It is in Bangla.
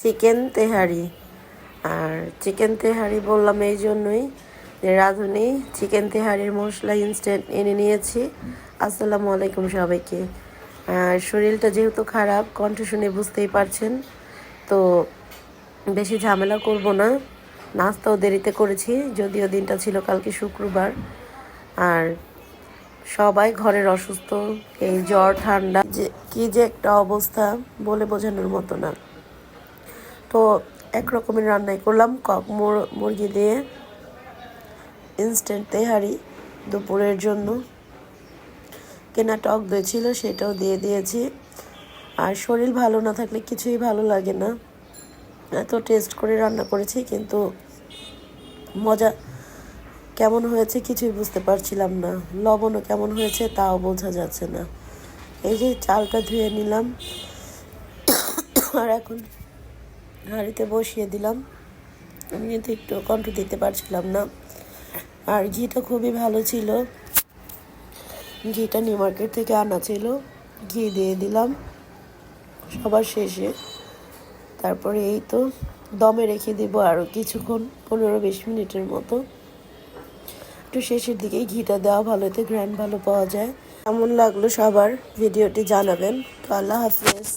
চিকেন তেহারি। আর চিকেন তেহারি বললাম এই জন্যই যে রাঁধুনি চিকেন তেহারির মশলা ইনস্ট্যান্ট এনে নিয়েছি। আসসালামু আলাইকুম সবাইকে। শরীরটা যেহেতু খারাপ, কণ্ঠ শুনে বুঝতেই পারছেন, তো বেশি ঝামেলা করব না। নাস্তাও দেরিতে করেছি, যদিও দিনটা ছিল কালকে শুক্রবার। আর সবাই ঘরের অসুস্থ, এই জ্বর ঠান্ডা যে একটা অবস্থা বলে বোঝানোর মতো না। তো এক রকমের রান্নাই করলাম, কক মুরগি দিয়ে ইনস্ট্যান্ট তেহারি দুপুরের জন্য। কেনা টক দই ছিল, সেটাও দিয়ে দিয়েছি। আর শরীর ভালো না থাকলে কিছুই ভালো লাগে না। এত টেস্ট করে রান্না করেছি, কিন্তু মজা কেমন হয়েছে কিছুই বুঝতে পারছিলাম না। লবণও কেমন হয়েছে তাও বোঝা যাচ্ছে না। এই যে চালটা ধুয়ে নিলাম, আর এখন হাঁড়িতে বসিয়ে দিলাম। আমি কিন্তু একটু কণ্ঠ দিতে পারছিলাম না। আর ঘিটা খুবই ভালো ছিল, ঘিটা নিউ মার্কেট থেকে আনা ছিল। ঘি দিয়ে দিলাম সবার শেষে। তারপরে এই তো দমে রেখে দেবো আরও কিছুক্ষণ, 15-20 মিনিটের মতো। একটু শেষের দিকেই ঘিটা দেওয়া ভালো, এতে গ্র্যান্ড ভালো পাওয়া যায়। কেমন লাগলো সবার ভিডিওটি জানাবেন। তো আল্লাহ হাফেজ।